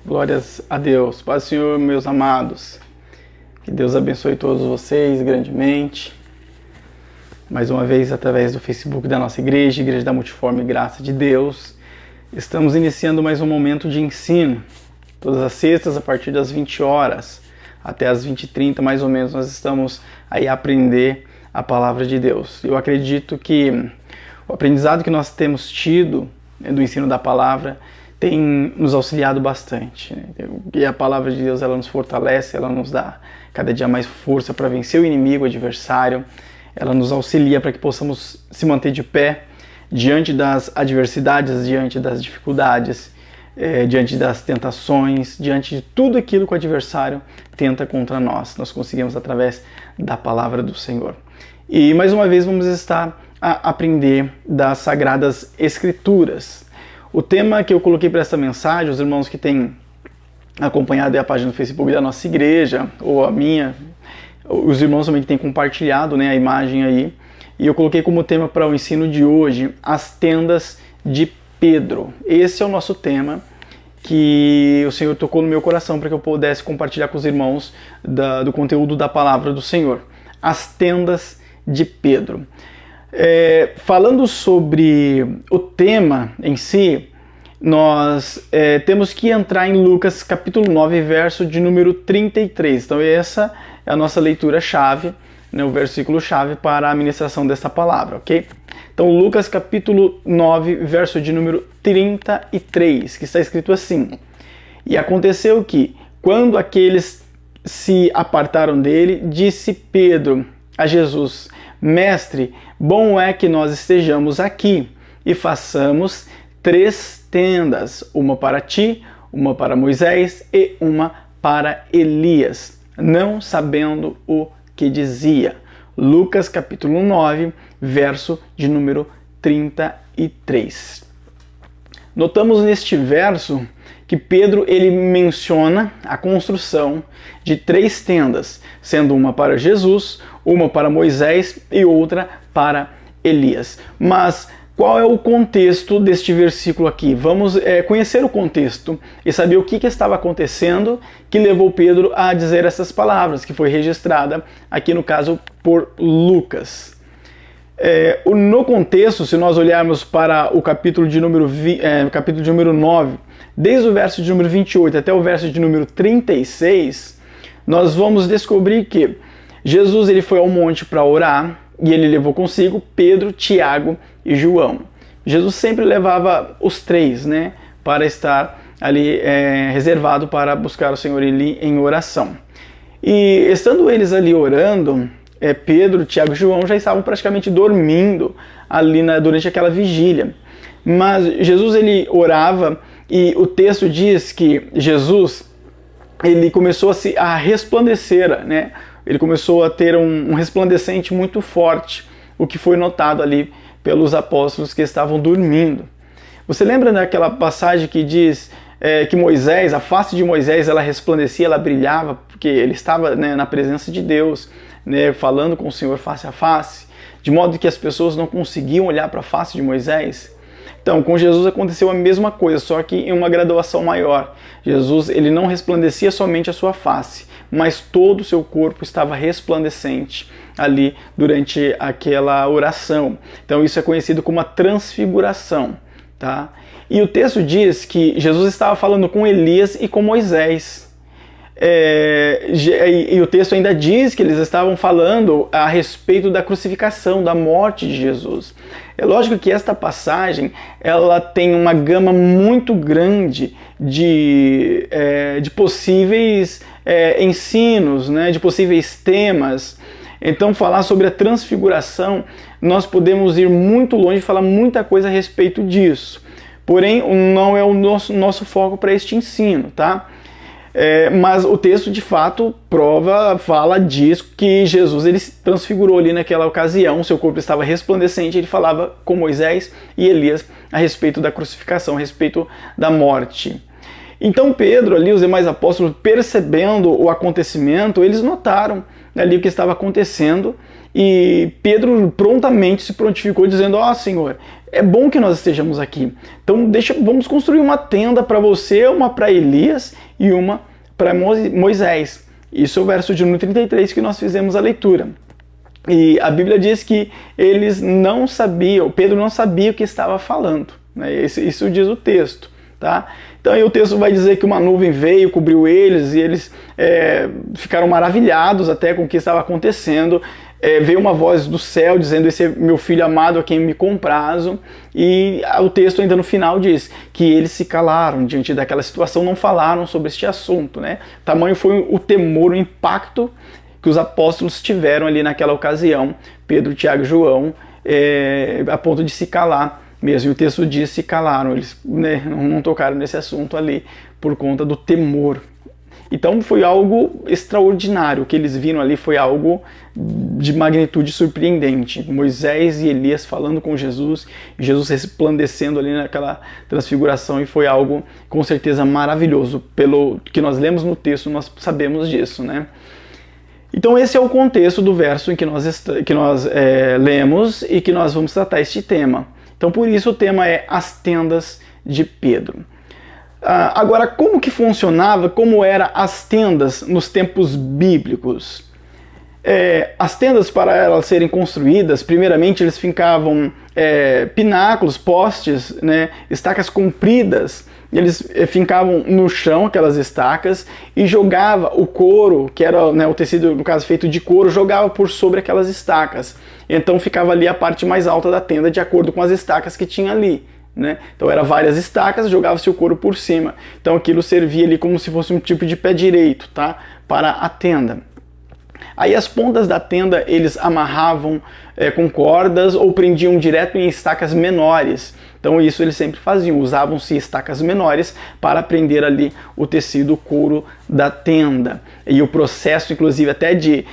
Glórias a Deus. Paz do Senhor, meus amados. Que Deus abençoe todos vocês grandemente. Mais uma vez, através do Facebook da nossa igreja, Igreja da Multiforme Graça de Deus, estamos iniciando mais um momento de ensino. Todas as sextas, a partir das 20 horas, até as 20h30, mais ou menos, nós estamos aí a aprender a Palavra de Deus. Eu acredito que o aprendizado que nós temos tido do ensino da Palavra tem nos auxiliado bastante, né? E a Palavra de Deus, ela nos fortalece, ela nos dá cada dia mais força para vencer o inimigo, o adversário. Ela nos auxilia para que possamos se manter de pé diante das adversidades, diante das dificuldades, diante das tentações, diante de tudo aquilo que o adversário tenta contra nós. Nós conseguimos através da Palavra do Senhor. E mais uma vez vamos estar a aprender das Sagradas Escrituras. O tema que eu coloquei para essa mensagem, os irmãos que têm acompanhado a página do Facebook da nossa igreja, ou a minha, os irmãos também que têm compartilhado, né, a imagem aí, e eu coloquei como tema para o ensino de hoje, as tendas de Pedro. Esse é o nosso tema que o Senhor tocou no meu coração para que eu pudesse compartilhar com os irmãos do conteúdo da Palavra do Senhor. As tendas de Pedro. Falando sobre o tema em si, nós temos que entrar em Lucas capítulo 9, verso de número 33. Então essa é a nossa leitura-chave, né, o versículo-chave para a ministração dessa palavra, ok? Então Lucas capítulo 9, verso de número 33, que está escrito assim: E aconteceu que, quando aqueles se apartaram dele, disse Pedro a Jesus: Mestre, bom é que nós estejamos aqui e façamos 3 tendas, uma para ti, uma para Moisés e uma para Elias, não sabendo o que dizia. Lucas capítulo 9, verso de número 33. Notamos neste verso que Pedro ele menciona a construção de 3 tendas, sendo uma para Jesus, uma para Moisés e outra para Elias. Mas qual é o contexto deste versículo aqui? Vamos conhecer o contexto e saber o que estava acontecendo que levou Pedro a dizer essas palavras, que foi registrada aqui no caso por Lucas. No contexto, se nós olharmos para o capítulo de número 9, desde o verso de número 28 até o verso de número 36, nós vamos descobrir que Jesus ele foi ao monte para orar e ele levou consigo Pedro, Tiago e João. Jesus sempre levava os 3, né, para estar ali reservado para buscar o Senhor em oração. E estando eles ali orando, Pedro, Tiago e João já estavam praticamente dormindo ali durante aquela vigília. Mas Jesus ele orava e o texto diz que Jesus ele começou a resplandecer, né? Ele começou a ter um resplandecente muito forte, o que foi notado ali pelos apóstolos que estavam dormindo. Você lembra daquela passagem que diz que Moisés, a face de Moisés, ela resplandecia, ela brilhava, porque ele estava, né, na presença de Deus, né, falando com o Senhor face a face, de modo que as pessoas não conseguiam olhar para a face de Moisés? Então, com Jesus aconteceu a mesma coisa, só que em uma graduação maior. Jesus ele não resplandecia somente a sua face, mas todo o seu corpo estava resplandecente ali durante aquela oração. Então isso é conhecido como a transfiguração, tá? E o texto diz que Jesus estava falando com Elias e com Moisés. E o texto ainda diz que eles estavam falando a respeito da crucificação, da morte de Jesus. É lógico que esta passagem ela tem uma gama muito grande de possíveis ensinos, né, de possíveis temas. Então falar sobre a transfiguração, nós podemos ir muito longe e falar muita coisa a respeito disso. Porém, não é o nosso foco para este ensino, tá? Mas o texto de fato fala disso, que Jesus ele se transfigurou ali naquela ocasião, seu corpo estava resplandecente, ele falava com Moisés e Elias a respeito da crucificação, a respeito da morte. Então Pedro ali, os demais apóstolos, percebendo o acontecimento, eles notaram ali o que estava acontecendo, e Pedro prontamente se prontificou dizendo: ó Senhor, é bom que nós estejamos aqui, então vamos construir uma tenda para você, uma para Elias e uma para Moisés. Isso é o verso de número 33 que nós fizemos a leitura. E a Bíblia diz que eles não sabiam, Pedro não sabia o que estava falando, né? Isso diz o texto, tá? Então aí o texto vai dizer que uma nuvem veio, cobriu eles, e eles ficaram maravilhados até com o que estava acontecendo. Veio uma voz do céu dizendo: esse é meu filho amado a quem me comprazo. E o texto ainda no final diz que eles se calaram diante daquela situação, não falaram sobre este assunto, né? Tamanho foi o temor, o impacto que os apóstolos tiveram ali naquela ocasião, Pedro, Tiago e João, a ponto de se calar mesmo. E o texto diz: se calaram, eles, né, não tocaram nesse assunto ali por conta do temor. Então foi algo extraordinário, o que eles viram ali foi algo de magnitude surpreendente. Moisés e Elias falando com Jesus, e Jesus resplandecendo ali naquela transfiguração, e foi algo com certeza maravilhoso. Pelo que nós lemos no texto, nós sabemos disso, né? Então esse é o contexto do verso em que nós lemos e que nós vamos tratar este tema. Então por isso o tema é as tendas de Pedro. Agora, como que funcionava, como eram as tendas nos tempos bíblicos? As tendas, para elas serem construídas, primeiramente eles fincavam pináculos, postes, né, estacas compridas. Eles fincavam no chão aquelas estacas e jogava o couro, que era, né, o tecido, no caso feito de couro, jogava por sobre aquelas estacas. Então ficava ali a parte mais alta da tenda, de acordo com as estacas que tinha ali, né? Então eram várias estacas, jogava-se o couro por cima. Então aquilo servia ali como se fosse um tipo de pé direito, tá? Para a tenda. Aí as pontas da tenda eles amarravam com cordas ou prendiam direto em estacas menores. Então isso eles sempre faziam, usavam-se estacas menores para prender ali o tecido, o couro da tenda. E o processo, inclusive, até de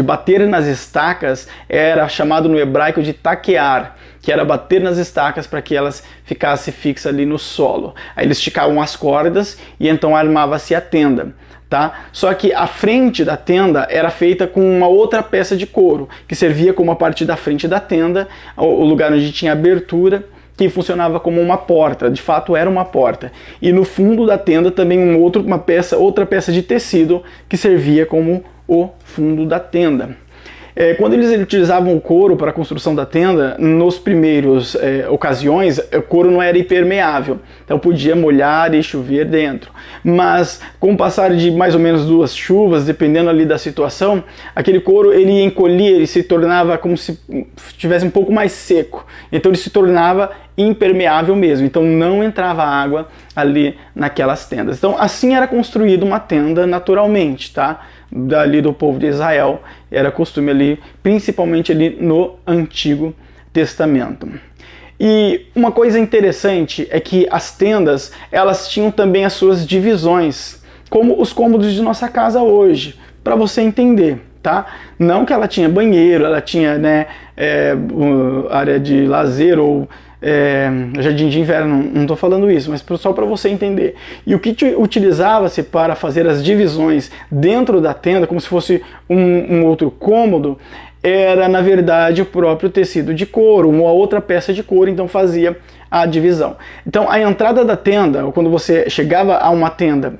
bater nas estacas era chamado no hebraico de taquear, que era bater nas estacas para que elas ficassem fixas ali no solo. Aí eles esticavam as cordas e então armava-se a tenda. Tá? Só que a frente da tenda era feita com uma outra peça de couro, que servia como a parte da frente da tenda, o lugar onde tinha abertura, que funcionava como uma porta, de fato era uma porta. E no fundo da tenda também outra peça de tecido, que servia como o fundo da tenda. Quando eles utilizavam o couro para a construção da tenda, nos primeiros ocasiões, o couro não era impermeável, então podia molhar e chover dentro. Mas com o passar de mais ou menos 2 chuvas, dependendo ali da situação, aquele couro ele encolhia, ele se tornava como se estivesse um pouco mais seco, então ele se tornava impermeável mesmo, então não entrava água ali naquelas tendas. Então assim era construída uma tenda naturalmente, tá? Dali do povo de Israel, era costume ali, principalmente ali no Antigo Testamento. E uma coisa interessante é que as tendas, elas tinham também as suas divisões, como os cômodos de nossa casa hoje, para você entender, tá? Não que ela tinha banheiro, ela tinha, né, área de lazer ou jardim de inverno, não estou falando isso, mas só para você entender. E o que utilizava-se para fazer as divisões dentro da tenda, como se fosse um outro cômodo, era na verdade o próprio tecido de couro, uma outra peça de couro, então fazia a divisão. Então a entrada da tenda, ou quando você chegava a uma tenda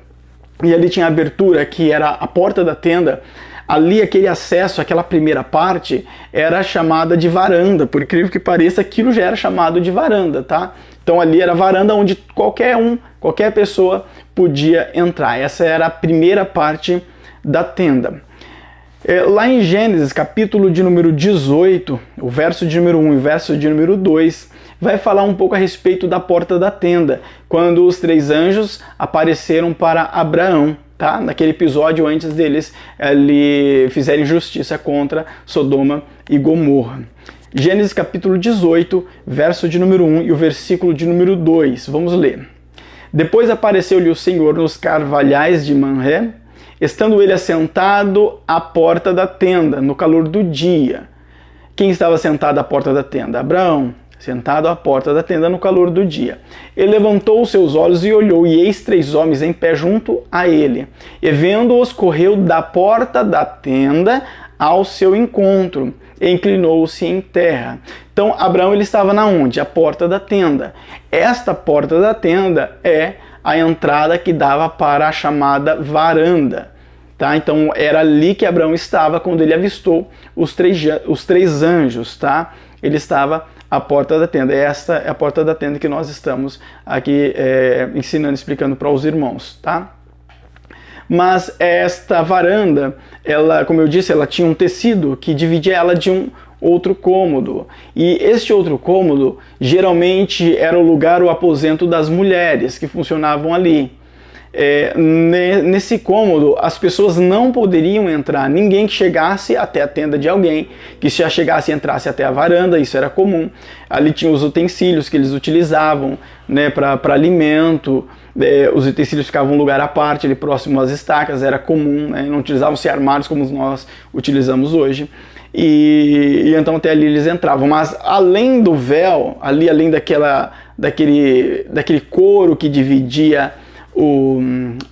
e ali tinha a abertura, que era a porta da tenda, ali aquele acesso, aquela primeira parte, era chamada de varanda. Por incrível que pareça, aquilo já era chamado de varanda, tá? Então ali era a varanda onde qualquer pessoa podia entrar. Essa era a primeira parte da tenda. Lá em Gênesis, capítulo de número 18, o verso de número 1 e o verso de número 2, vai falar um pouco a respeito da porta da tenda, quando os 3 anjos apareceram para Abraão. Tá? Naquele episódio antes deles ali fizerem justiça contra Sodoma e Gomorra. Gênesis capítulo 18, verso de número 1 e o versículo de número 2. Vamos ler. Depois apareceu-lhe o Senhor nos carvalhais de Manré, estando ele assentado à porta da tenda, no calor do dia. Quem estava sentado à porta da tenda? Abraão. sentado à porta da tenda no calor do dia. Ele levantou os seus olhos e olhou, e eis 3 homens em pé junto a ele. E vendo-os, correu da porta da tenda ao seu encontro, e inclinou-se em terra. Então, Abraão ele estava na onde? A porta da tenda. Esta porta da tenda é a entrada que dava para a chamada varanda. Tá? Então, era ali que Abraão estava quando ele avistou os três anjos. Tá? Ele estava à porta da tenda. Esta é a porta da tenda que nós estamos aqui ensinando, explicando para os irmãos. Tá? Mas esta varanda, ela, como eu disse, ela tinha um tecido que dividia ela de um outro cômodo. E este outro cômodo, geralmente, era o lugar, o aposento das mulheres que funcionavam ali. Nesse cômodo, as pessoas não poderiam entrar, ninguém que chegasse até a tenda de alguém, que já chegasse e entrasse até a varanda, isso era comum. Ali tinha os utensílios que eles utilizavam, né, para alimento. Os utensílios ficavam em um lugar à parte, ali próximo às estacas, era comum, né, não utilizavam-se armários como nós utilizamos hoje. E então até ali eles entravam, mas além do véu, ali além daquele couro que dividia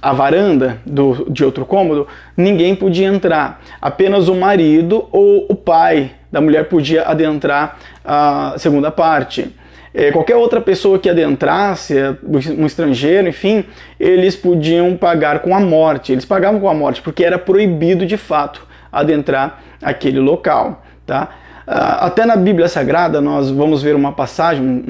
a varanda de outro cômodo, ninguém podia entrar. Apenas o marido ou o pai da mulher podia adentrar a segunda parte. Qualquer outra pessoa que adentrasse, um estrangeiro, enfim, eles podiam pagar com a morte. Eles pagavam com a morte porque era proibido de fato adentrar aquele local. Tá? Até na Bíblia Sagrada nós vamos ver uma passagem,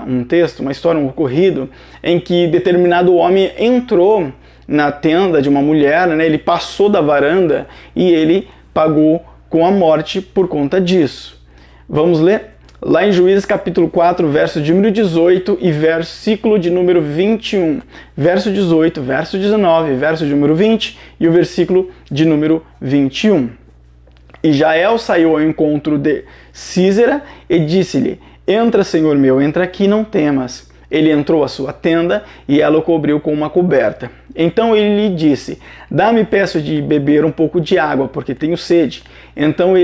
um texto, uma história, um ocorrido, em que determinado homem entrou na tenda de uma mulher, né? Ele passou da varanda e ele pagou com a morte por conta disso. Vamos ler? Lá em Juízes capítulo 4, verso de número 18 e versículo de número 21. Verso 18, verso 19, verso de número 20 e o versículo de número 21. E Jael saiu ao encontro de Sísera e disse-lhe: entra, senhor meu, entra aqui, não temas. Ele entrou à sua tenda e ela o cobriu com uma coberta. Então ele lhe disse: dá-me, peço, de beber um pouco de água, porque tenho sede. Então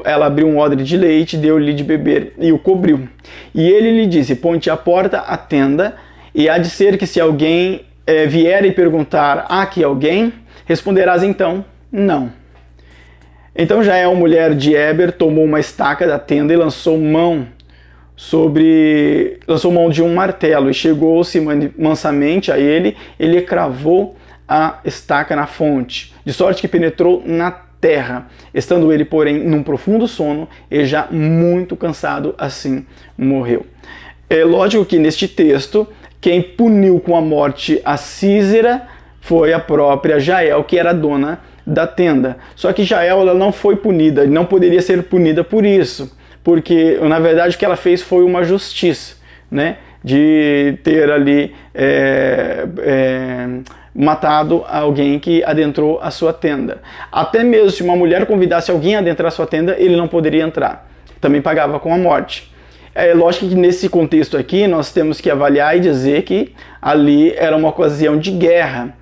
ela abriu um odre de leite, deu-lhe de beber e o cobriu. E ele lhe disse: põe-te à porta a tenda, e há de ser que se alguém vier e perguntar: há aqui alguém? Responderás então: não. Então Jael, mulher de Heber, tomou uma estaca da tenda e lançou mão de um martelo, e chegou-se mansamente a ele cravou a estaca na fonte, de sorte que penetrou na terra, estando ele, porém, num profundo sono, e já muito cansado, assim morreu. É lógico que neste texto, quem puniu com a morte a Sísera foi a própria Jael, que era dona da tenda. Só que Jael, ela não foi punida, não poderia ser punida por isso, porque na verdade o que ela fez foi uma justiça, né, de ter ali matado alguém que adentrou a sua tenda. Até mesmo se uma mulher convidasse alguém a adentrar a sua tenda, ele não poderia entrar, também pagava com a morte. É lógico que nesse contexto aqui nós temos que avaliar e dizer que ali era uma ocasião de guerra.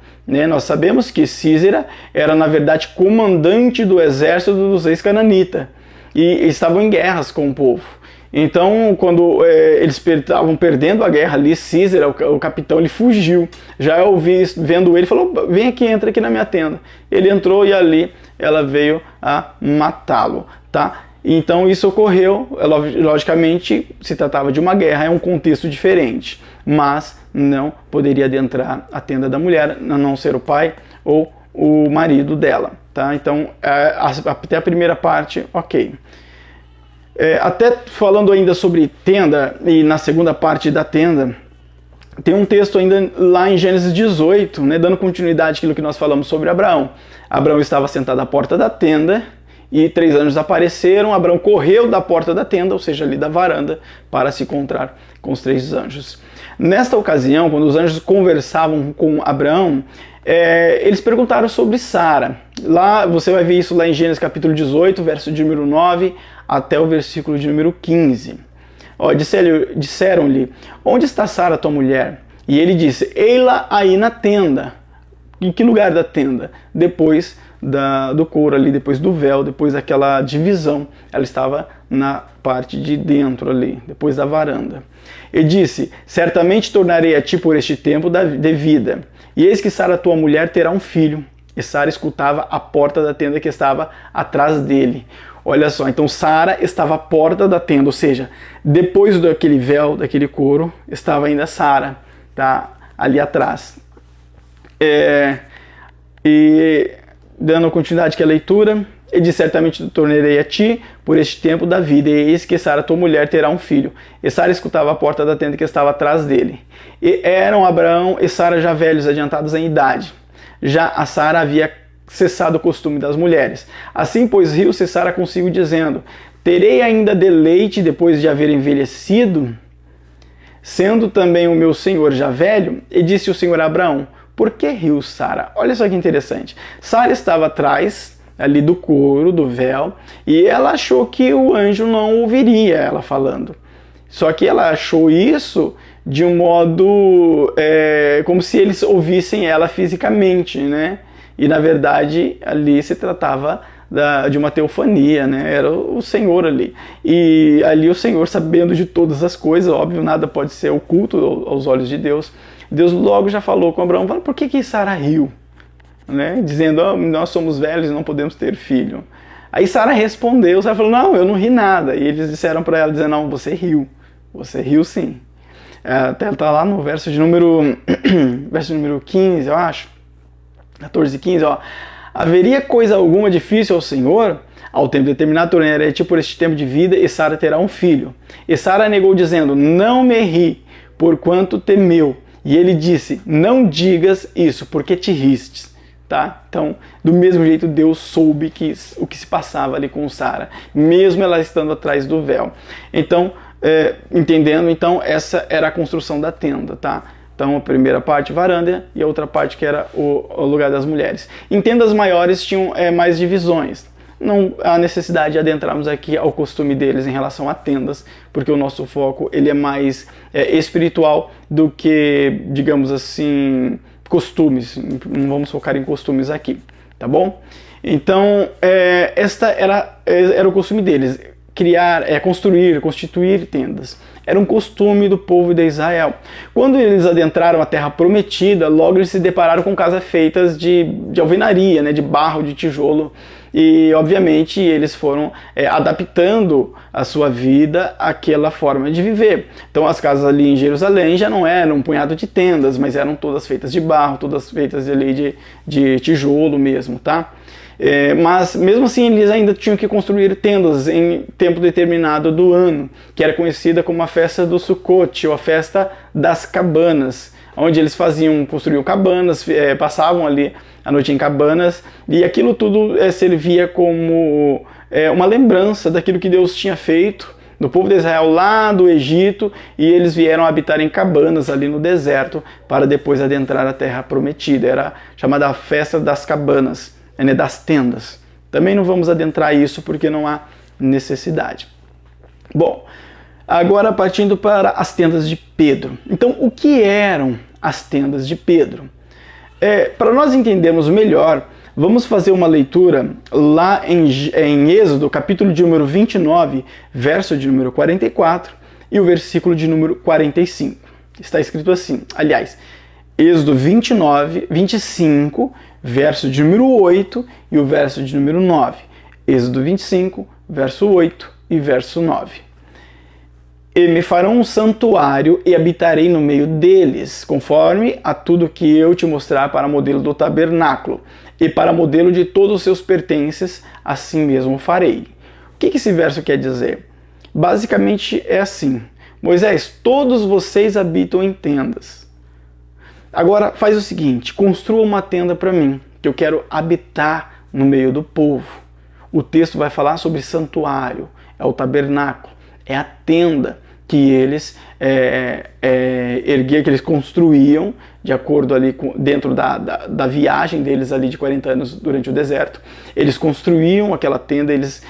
Nós sabemos que Sísera era, na verdade, comandante do exército dos reis cananitas e estavam em guerras com o povo. Então, quando eles estavam perdendo a guerra ali, Sísera, o capitão, ele fugiu. Já vendo ele, falou: vem aqui, entra aqui na minha tenda. Ele entrou e ali ela veio a matá-lo. Tá? Então isso ocorreu, logicamente se tratava de uma guerra, é um contexto diferente, mas não poderia adentrar a tenda da mulher, a não ser o pai ou o marido dela. Tá? Então até a primeira parte, ok. Até falando ainda sobre tenda, e na segunda parte da tenda, tem um texto ainda lá em Gênesis 18, né, dando continuidade àquilo que nós falamos sobre Abraão. Abraão estava sentado à porta da tenda, e 3 anjos apareceram. Abraão correu da porta da tenda, ou seja, ali da varanda, para se encontrar com os 3 anjos. Nesta ocasião, quando os anjos conversavam com Abraão, eles perguntaram sobre Sara. Lá, você vai ver isso lá em Gênesis capítulo 18, verso de número 9 até o versículo de número 15. Disseram-lhe: onde está Sara, tua mulher? E ele disse: ei-la aí na tenda. Em que lugar da tenda? Depois do couro ali, depois do véu, depois daquela divisão. Ela estava na parte de dentro ali, depois da varanda. E disse: certamente tornarei a ti por este tempo de vida. E eis que Sara, tua mulher, terá um filho. E Sara escutava a porta da tenda que estava atrás dele. Olha só, então Sara estava à porta da tenda, ou seja, depois daquele véu, daquele couro, estava ainda Sara, tá? Ali atrás. E dando continuidade à leitura, ele diz: certamente tornarei a ti por este tempo da vida, e eis que Sara, tua mulher, terá um filho. E Sara escutava a porta da tenda que estava atrás dele. E eram Abraão e Sara já velhos, adiantados em idade. Já a Sara havia cessado o costume das mulheres. Assim, pois, riu-se Sara consigo, dizendo: terei ainda deleite depois de haver envelhecido, sendo também o meu senhor já velho? E disse o Senhor a Abraão: por que riu Sara? Olha só que interessante. Sara estava atrás ali do couro, do véu, e ela achou que o anjo não ouviria ela falando. Só que ela achou isso de um modo como se eles ouvissem ela fisicamente, né? E na verdade ali se tratava de uma teofania, né? Era o Senhor ali. E ali o Senhor, sabendo de todas as coisas, óbvio, nada pode ser oculto aos olhos de Deus. Deus logo já falou com Abraão, falando: por que Sara riu? Né? Dizendo: oh, nós somos velhos e não podemos ter filho. Aí Sara respondeu, Sara falou: não, eu não ri nada. E eles disseram para ela, dizendo: não, você riu sim. Até está lá no verso de número 15, eu acho, 14 e 15, ó. Haveria coisa alguma difícil ao Senhor? Ao tempo determinado tornarei ti por este tempo de vida, e Sara terá um filho. E Sara negou, dizendo: não me ri, porquanto temeu. E ele disse: não digas isso, porque te ristes. Tá? Então, do mesmo jeito, Deus soube o que se passava ali com Sara, mesmo ela estando atrás do véu. Então, entendendo, então, essa era a construção da tenda, tá? Então, a primeira parte, varanda, e a outra parte que era o lugar das mulheres. Em tendas maiores tinham mais divisões. Não há necessidade de adentrarmos aqui ao costume deles em relação a tendas, porque o nosso foco ele é mais espiritual do que, digamos assim, costumes. Não vamos focar em costumes aqui, tá bom? Então, esta era o costume deles. Construir, constituir tendas. Era um costume do povo de Israel. Quando eles adentraram a terra prometida, logo eles se depararam com casas feitas de alvenaria, né, de barro, de tijolo. E, obviamente, eles foram adaptando a sua vida àquela forma de viver. Então, as casas ali em Jerusalém já não eram um punhado de tendas, mas eram todas feitas de barro, todas feitas ali de tijolo mesmo, tá? Mas mesmo assim eles ainda tinham que construir tendas em tempo determinado do ano, que era conhecida como a festa do Sukkot, ou a festa das cabanas, onde eles construíam cabanas, passavam ali a noite em cabanas, e aquilo tudo servia como uma lembrança daquilo que Deus tinha feito no povo de Israel lá do Egito, e eles vieram habitar em cabanas ali no deserto para depois adentrar a terra prometida. Era chamada a festa das cabanas, das tendas. Também não vamos adentrar isso porque não há necessidade. Bom, agora partindo para as tendas de Pedro. Então, o que eram as tendas de Pedro? Para nós entendermos melhor, vamos fazer uma leitura lá em Êxodo, capítulo de número 29, verso de número 44 e o versículo de número 45. Está escrito assim, aliás, Êxodo 25, verso de número 8 e o verso de número 9. Êxodo 25, verso 8 e verso 9. E me farão um santuário e habitarei no meio deles, conforme a tudo que eu te mostrar para modelo do tabernáculo, e para modelo de todos os seus pertences, assim mesmo farei. O que esse verso quer dizer? Basicamente é assim: Moisés, todos vocês habitam em tendas. Agora faz o seguinte, construa uma tenda para mim, que eu quero habitar no meio do povo. O texto vai falar sobre santuário, é o tabernáculo, é a tenda que eles erguiam, que eles construíam de acordo ali dentro da viagem deles ali de 40 anos durante o deserto. Eles construíam aquela tenda, eles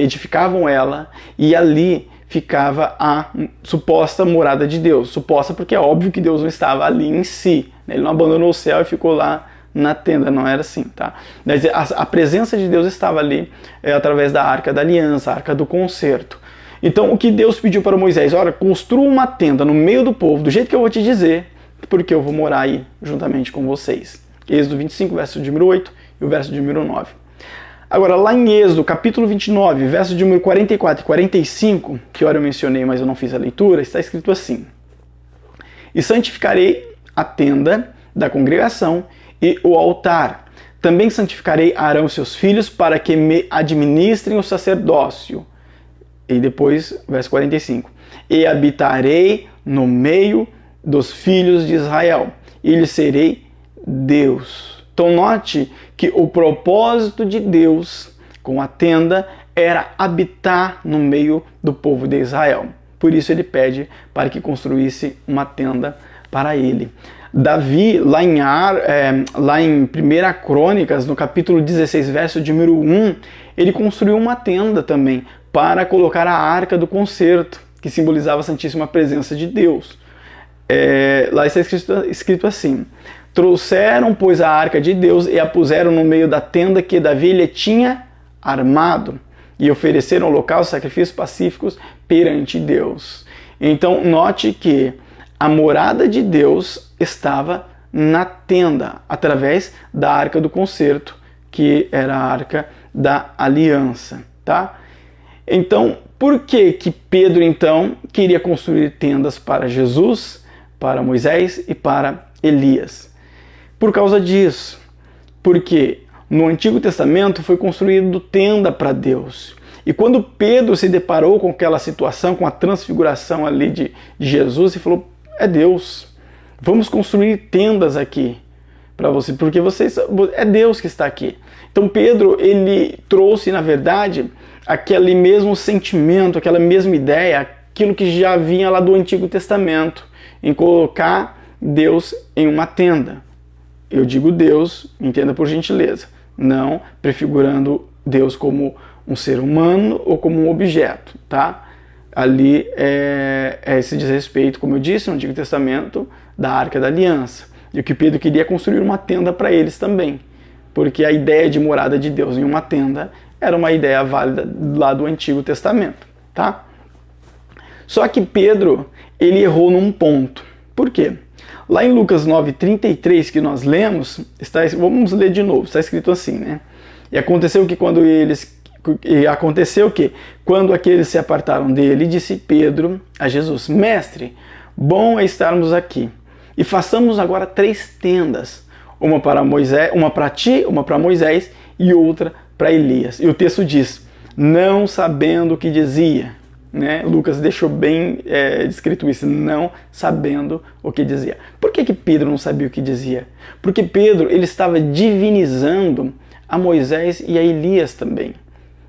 edificavam ela, e ali ficava a suposta morada de Deus. Suposta porque é óbvio que Deus não estava ali em si, né? Ele não abandonou o céu e ficou lá na tenda, não era assim, tá? Mas a presença de Deus estava ali através da Arca da Aliança, a Arca do Concerto. Então o que Deus pediu para Moisés? Olha, construa uma tenda no meio do povo, do jeito que eu vou te dizer, porque eu vou morar aí juntamente com vocês. Êxodo 25, verso de número 8 e o verso de número 9. Agora, lá em Êxodo, capítulo 29, verso de número 44 e 45, que ora eu mencionei, mas eu não fiz a leitura, está escrito assim: E santificarei a tenda da congregação e o altar. Também santificarei Arão e seus filhos para que me administrem o sacerdócio. E depois, verso 45. E habitarei no meio dos filhos de Israel, e lhes serei Deus. Então note que o propósito de Deus com a tenda era habitar no meio do povo de Israel. Por isso ele pede para que construísse uma tenda para ele. Davi, lá em 1 Crônicas, no capítulo 16, verso de número 1, ele construiu uma tenda também para colocar a Arca do Concerto, que simbolizava a Santíssima Presença de Deus. Lá está escrito assim: Trouxeram, pois, a Arca de Deus e a puseram no meio da tenda que Davi lhe tinha armado, e ofereceram holocaustos, sacrifícios pacíficos perante Deus. Então, note que a morada de Deus estava na tenda, através da Arca do Concerto, que era a Arca da Aliança, tá? Então, por que que Pedro, então, queria construir tendas para Jesus, para Moisés e para Elias? Por causa disso, porque no Antigo Testamento foi construído tenda para Deus. E quando Pedro se deparou com aquela situação, com a transfiguração ali de Jesus, ele falou: é Deus, vamos construir tendas aqui para você, porque é Deus que está aqui. Então Pedro, ele trouxe, na verdade, aquele mesmo sentimento, aquela mesma ideia, aquilo que já vinha lá do Antigo Testamento, em colocar Deus em uma tenda. Eu digo Deus, entenda por gentileza, não prefigurando Deus como um ser humano ou como um objeto, tá? Ali se diz respeito, como eu disse, no Antigo Testamento, da Arca da Aliança. E o que Pedro queria construir uma tenda para eles também, porque a ideia de morada de Deus em uma tenda era uma ideia válida lá do Antigo Testamento, tá? Só que Pedro, ele errou num ponto. Por quê? Lá em Lucas 9:33, que nós lemos, vamos ler de novo, está escrito assim, né? E aconteceu que quando aqueles se apartaram dele, disse Pedro a Jesus: Mestre, bom é estarmos aqui. E façamos agora 3 tendas, uma para Moisés, uma para ti, uma para Moisés e outra para Elias. E o texto diz: não sabendo o que dizia. Né? Lucas deixou bem descrito isso, não sabendo o que dizia. Por que Pedro não sabia o que dizia? Porque Pedro, ele estava divinizando a Moisés e a Elias também.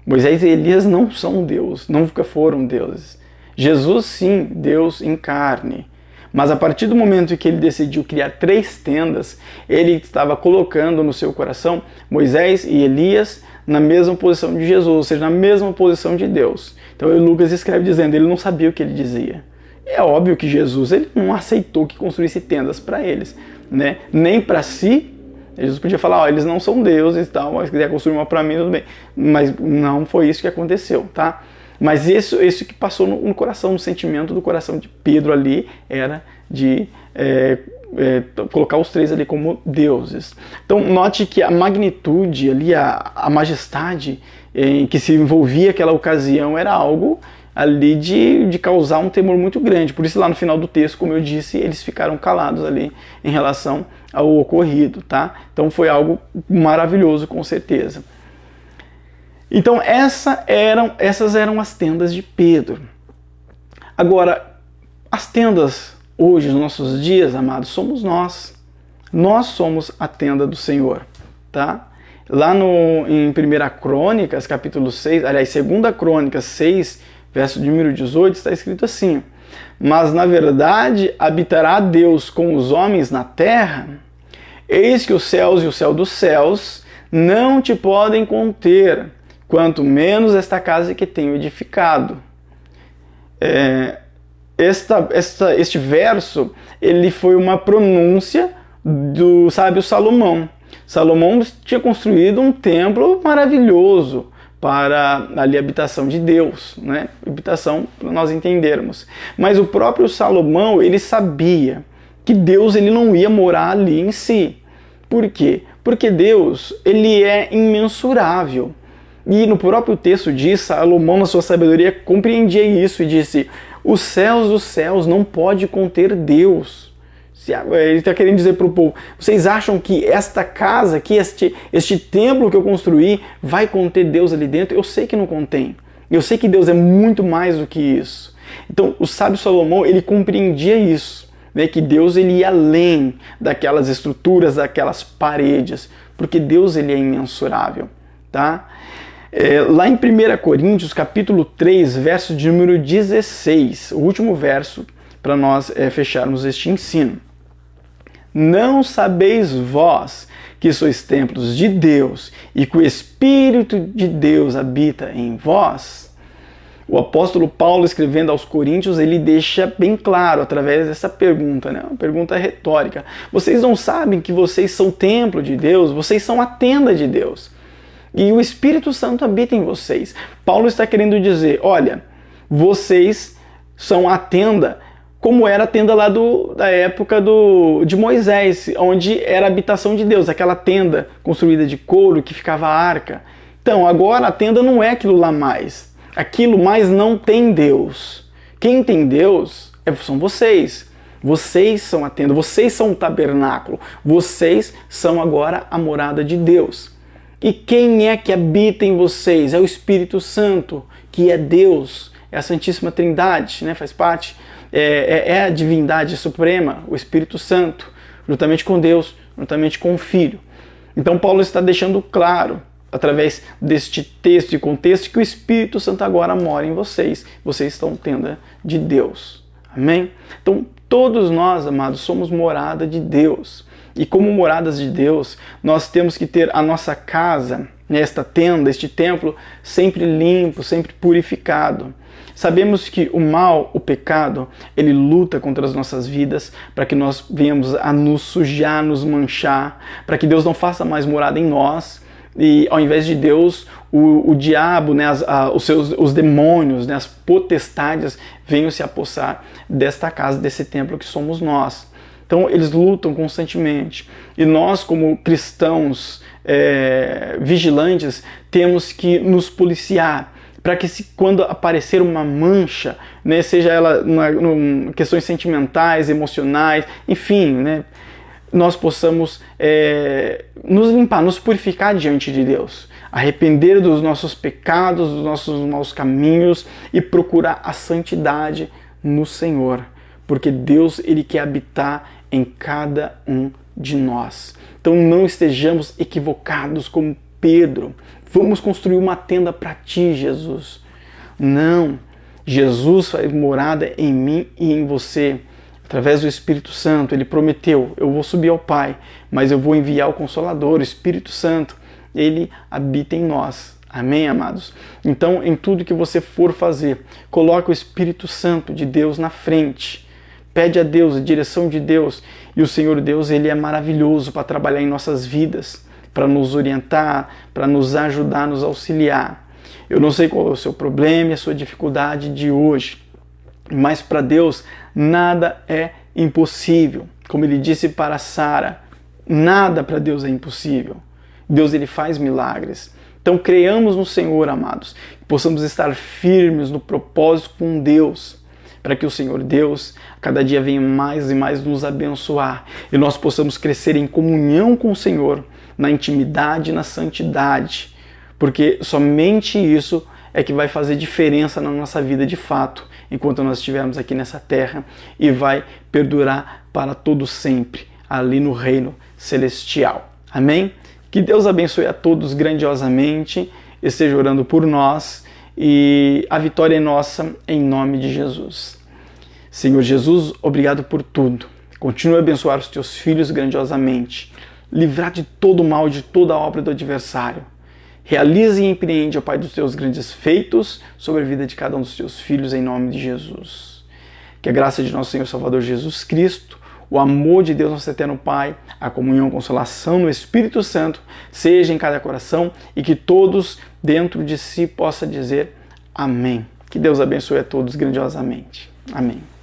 Moisés e Elias não são Deus, nunca foram deuses. Jesus sim, Deus em carne. Mas a partir do momento em que ele decidiu criar 3 tendas, ele estava colocando no seu coração Moisés e Elias na mesma posição de Jesus, ou seja, na mesma posição de Deus. Então Lucas escreve dizendo, ele não sabia o que ele dizia. É óbvio que Jesus, ele não aceitou que construísse tendas para eles, né? Nem para si. Jesus podia falar, eles não são deuses e tal, mas se quiser construir uma para mim, tudo bem. Mas não foi isso que aconteceu, tá? Mas isso que passou no coração, no sentimento do coração de Pedro ali, era de colocar os 3 ali como deuses. Então note que a magnitude ali, a majestade em que se envolvia aquela ocasião era algo ali de causar um temor muito grande. Por isso lá no final do texto, como eu disse, eles ficaram calados ali em relação ao ocorrido, tá? Então foi algo maravilhoso, com certeza. Então essas eram as tendas de Pedro. Agora, as tendas hoje, nos nossos dias, amados, somos nós. Nós somos a tenda do Senhor, tá? Lá em 1 Crônicas, capítulo 6, aliás, 2 Crônicas 6, verso de número 18, está escrito assim: mas na verdade habitará Deus com os homens na terra, eis que os céus e o céu dos céus não te podem conter, quanto menos esta casa que tenho edificado. Este verso, ele foi uma pronúncia do sábio Salomão Salomão tinha construído um templo maravilhoso para ali a habitação de Deus, né? Habitação para nós entendermos. Mas o próprio Salomão, ele sabia que Deus ele não ia morar ali em si. Por quê? Porque Deus ele é imensurável. E no próprio texto diz, Salomão na sua sabedoria compreendia isso e disse: os céus dos céus não pode conter Deus. Ele está querendo dizer para o povo: vocês acham que esta casa aqui, este templo que eu construí, vai conter Deus ali dentro? Eu sei que não contém. Eu sei que Deus é muito mais do que isso. Então, o sábio Salomão, ele compreendia isso, né? Que Deus ele ia além daquelas estruturas, daquelas paredes, porque Deus ele é imensurável, tá? Lá em 1 Coríntios, capítulo 3, verso de número 16, o último verso para nós fecharmos este ensino. Não sabeis vós que sois templos de Deus e que o Espírito de Deus habita em vós? O apóstolo Paulo, escrevendo aos Coríntios, ele deixa bem claro através dessa pergunta, né? Uma pergunta retórica. Vocês não sabem que vocês são templo de Deus? Vocês são a tenda de Deus. E o Espírito Santo habita em vocês. Paulo está querendo dizer, olha, vocês são a tenda, como era a tenda lá da época de Moisés, onde era a habitação de Deus, aquela tenda construída de couro que ficava a arca. Então, agora a tenda não é aquilo lá mais. Aquilo mais não tem Deus. Quem tem Deus são vocês. Vocês são a tenda, vocês são o tabernáculo. Vocês são agora a morada de Deus. E quem é que habita em vocês? É o Espírito Santo, que é Deus, é a Santíssima Trindade, né? Faz parte. É a divindade suprema, o Espírito Santo, juntamente com Deus, juntamente com o Filho. Então Paulo está deixando claro, através deste texto e contexto, que o Espírito Santo agora mora em vocês. Vocês estão tenda de Deus. Amém? Então todos nós, amados, somos morada de Deus. E como moradas de Deus, nós temos que ter a nossa casa, esta tenda, este templo, sempre limpo, sempre purificado. Sabemos que o mal, o pecado, ele luta contra as nossas vidas para que nós venhamos a nos sujar, nos manchar, para que Deus não faça mais morada em nós. E ao invés de Deus, o diabo, né, os demônios, né, as potestades venham se apossar desta casa, desse templo que somos nós. Então eles lutam constantemente. E nós, como cristãos vigilantes, temos que nos policiar para que quando aparecer uma mancha, né, seja ela questões sentimentais, emocionais, enfim, né, nós possamos nos limpar, nos purificar diante de Deus, arrepender dos nossos pecados, dos nossos maus caminhos e procurar a santidade no Senhor, porque Deus ele quer habitar em cada um de nós. Então não estejamos equivocados como Pedro. Vamos construir uma tenda para ti, Jesus. Não. Jesus faz morada em mim e em você. Através do Espírito Santo, ele prometeu, eu vou subir ao Pai, mas eu vou enviar o Consolador, o Espírito Santo. Ele habita em nós. Amém, amados? Então, em tudo que você for fazer, coloque o Espírito Santo de Deus na frente. Pede a Deus, a direção de Deus. E o Senhor Deus, ele é maravilhoso para trabalhar em nossas vidas, para nos orientar, para nos ajudar, nos auxiliar. Eu não sei qual é o seu problema e a sua dificuldade de hoje, mas para Deus nada é impossível. Como ele disse para Sara, nada para Deus é impossível. Deus ele faz milagres. Então creiamos no Senhor, amados, que possamos estar firmes no propósito com Deus, para que o Senhor Deus a cada dia venha mais e mais nos abençoar e nós possamos crescer em comunhão com o Senhor, na intimidade e na santidade, porque somente isso é que vai fazer diferença na nossa vida de fato, enquanto nós estivermos aqui nessa terra, e vai perdurar para todo sempre, ali no reino celestial. Amém? Que Deus abençoe a todos grandiosamente, esteja orando por nós, e a vitória é nossa em nome de Jesus. Senhor Jesus, obrigado por tudo. Continue a abençoar os teus filhos grandiosamente, livrar de todo o mal, de toda a obra do adversário. Realize e empreende, ó Pai, dos teus grandes feitos sobre a vida de cada um dos teus filhos em nome de Jesus. Que a graça de nosso Senhor Salvador Jesus Cristo, o amor de Deus, nosso eterno Pai, a comunhão, a consolação no Espírito Santo seja em cada coração e que todos dentro de si possam dizer amém. Que Deus abençoe a todos grandiosamente. Amém.